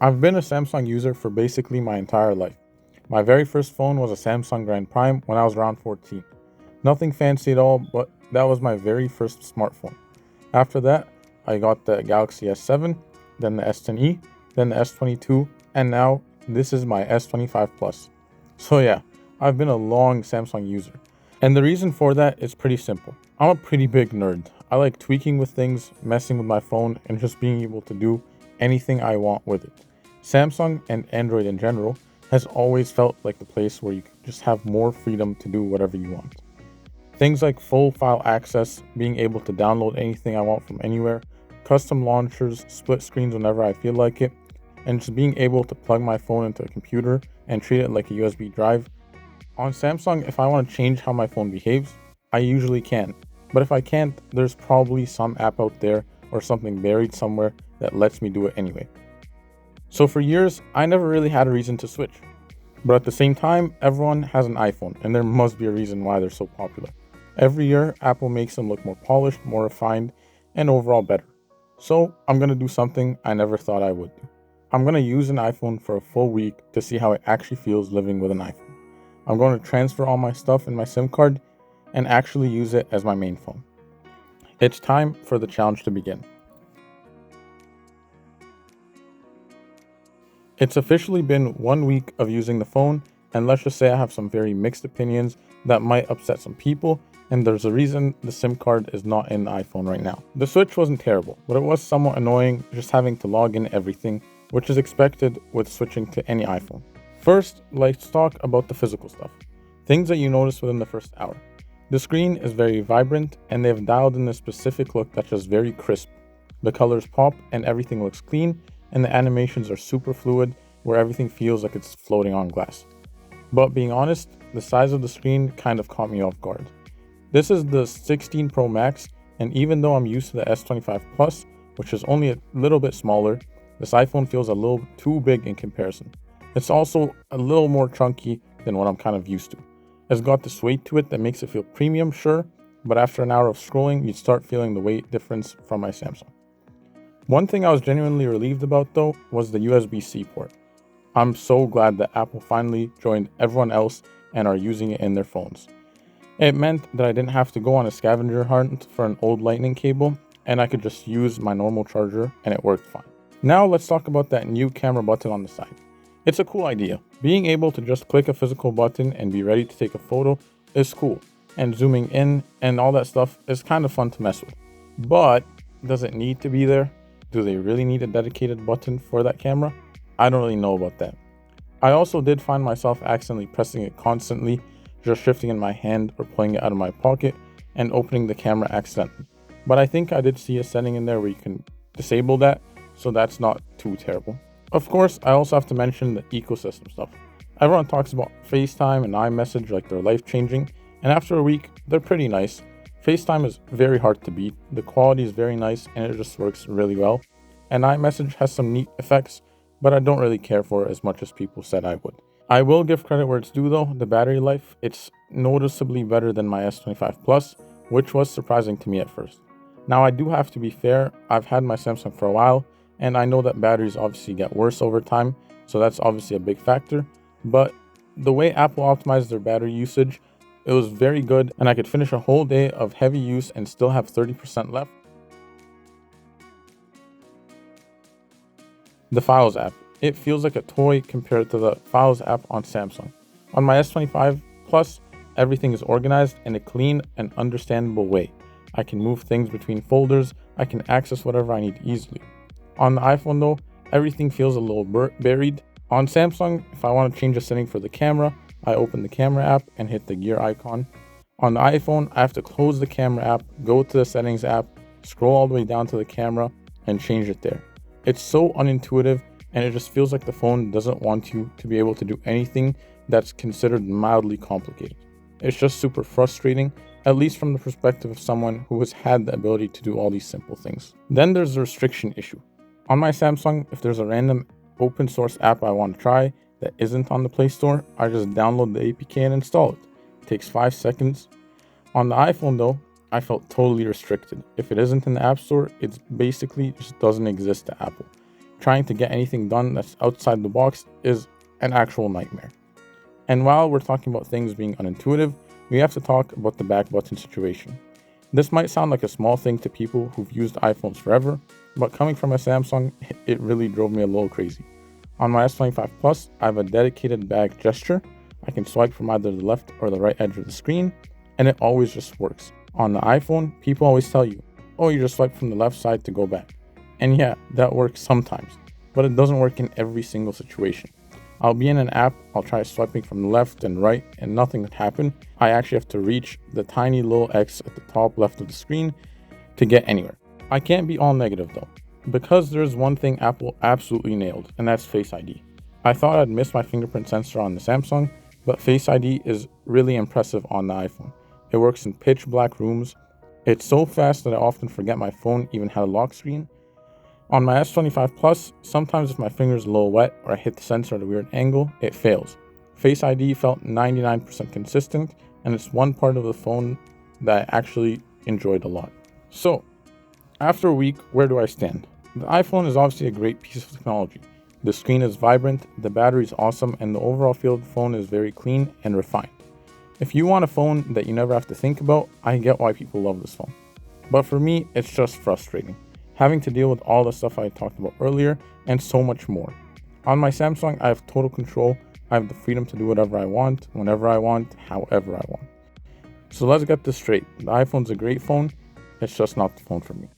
I've been a Samsung user for basically my entire life. My very first phone was a Samsung Grand Prime when I was around 14. Nothing fancy at all, but that was my very first smartphone. After that, I got the Galaxy S7, then the S10e, then the S22, and now this is my S25 Plus. So yeah, I've been a long Samsung user. And the reason for that is pretty simple. I'm a pretty big nerd. I like tweaking with things, messing with my phone, and just being able to do anything I want with it. Samsung and Android in general has always felt like the place where you can just have more freedom to do whatever you want. Things like full file access, being able to download anything I want from anywhere, custom launchers, split screens whenever I feel like it, and just being able to plug my phone into a computer and treat it like a USB drive. On Samsung, if I want to change how my phone behaves, I usually can. But if I can't, there's probably some app out there or something buried somewhere that lets me do it anyway. So for years, I never really had a reason to switch. But at the same time, everyone has an iPhone, and there must be a reason why they're so popular. Every year, Apple makes them look more polished, more refined, and overall better. So I'm going to do something I never thought I would do. I'm going to use an iPhone for a full week to see how it actually feels living with an iPhone. I'm going to transfer all my stuff in my SIM card and actually use it as my main phone. It's time for the challenge to begin. It's officially been 1 week of using the phone, and let's just say I have some very mixed opinions that might upset some people, and there's a reason the SIM card is not in the iPhone right now. The switch wasn't terrible, but it was somewhat annoying just having to log in everything, which is expected with switching to any iPhone. First, let's talk about the physical stuff. Things that you notice within the first hour. The screen is very vibrant, and they've dialed in a specific look that's just very crisp. The colors pop, and everything looks clean, and the animations are super fluid, where everything feels like it's floating on glass. But being honest, the size of the screen kind of caught me off guard. This is the 16 Pro Max, and even though I'm used to the S25 Plus, which is only a little bit smaller, this iPhone feels a little too big in comparison. It's also a little more chunky than what I'm kind of used to. It's got this weight to it that makes it feel premium, sure, but after an hour of scrolling, you'd start feeling the weight difference from my Samsung. One thing I was genuinely relieved about though was the USB-C port. I'm so glad that Apple finally joined everyone else and are using it in their phones. It meant that I didn't have to go on a scavenger hunt for an old lightning cable, and I could just use my normal charger and it worked fine. Now let's talk about that new camera button on the side. It's a cool idea. Being able to just click a physical button and be ready to take a photo is cool, and zooming in and all that stuff is kind of fun to mess with. But does it need to be there? Do they really need a dedicated button for that camera? I don't really know about that. I also did find myself accidentally pressing it constantly, just shifting in my hand or pulling it out of my pocket and opening the camera accidentally. But I think I did see a setting in there where you can disable that, so that's not too terrible. Of course, I also have to mention the ecosystem stuff. Everyone talks about FaceTime and iMessage like they're life-changing, and after a week, they're pretty nice. FaceTime is very hard to beat, the quality is very nice, and it just works really well. And iMessage has some neat effects, but I don't really care for it as much as people said I would. I will give credit where it's due though, the battery life, it's noticeably better than my S25 Plus, which was surprising to me at first. Now I do have to be fair, I've had my Samsung for a while, and I know that batteries obviously get worse over time, so that's obviously a big factor, but the way Apple optimized their battery usage, it was very good, and I could finish a whole day of heavy use and still have 30% left. The Files app. It feels like a toy compared to the Files app on Samsung. On my S25 Plus, everything is organized in a clean and understandable way. I can move things between folders, I can access whatever I need easily. On the iPhone though, everything feels a little buried. On Samsung, if I want to change a setting for the camera, I open the camera app and hit the gear icon. On the iPhone, I have to close the camera app, go to the settings app, scroll all the way down to the camera, and change it there. It's so unintuitive, and it just feels like the phone doesn't want you to be able to do anything that's considered mildly complicated. It's just super frustrating, at least from the perspective of someone who has had the ability to do all these simple things. Then there's the restriction issue. On my Samsung, if there's a random open source app I want to try that isn't on the Play Store, I just download the APK and install it. It takes 5 seconds. On the iPhone though, I felt totally restricted. If it isn't in the App Store, it basically just doesn't exist to Apple. trying to get anything done that's outside the box is an actual nightmare. And while we're talking about things being unintuitive, we have to talk about the back button situation. This might sound like a small thing to people who've used iPhones forever, but coming from a Samsung, it really drove me a little crazy. On my S25 Plus, I have a dedicated back gesture. I can swipe from either the left or the right edge of the screen, and it always just works. On the iPhone, people always tell you, oh, you just swipe from the left side to go back. And yeah, that works sometimes, but it doesn't work in every single situation. I'll be in an app, I'll try swiping from the left and right, and nothing would happen. I actually have to reach the tiny little X at the top left of the screen to get anywhere. I can't be all negative though, because there's one thing Apple absolutely nailed, and that's Face ID. I thought I'd miss my fingerprint sensor on the Samsung, but Face ID is really impressive on the iPhone. It works in pitch black rooms. It's so fast that I often forget my phone even had a lock screen. On my S25 Plus, sometimes if my finger's a little wet or I hit the sensor at a weird angle, it fails. Face ID felt 99% consistent, and it's one part of the phone that I actually enjoyed a lot. So, after a week, where do I stand? The iPhone is obviously a great piece of technology. The screen is vibrant, the battery is awesome, and the overall feel of the phone is very clean and refined. If you want a phone that you never have to think about, I get why people love this phone. But for me, it's just frustrating, having to deal with all the stuff I talked about earlier and so much more. On my Samsung, I have total control. I have the freedom to do whatever I want, whenever I want, however I want. So let's get this straight. The iPhone's a great phone, it's just not the phone for me.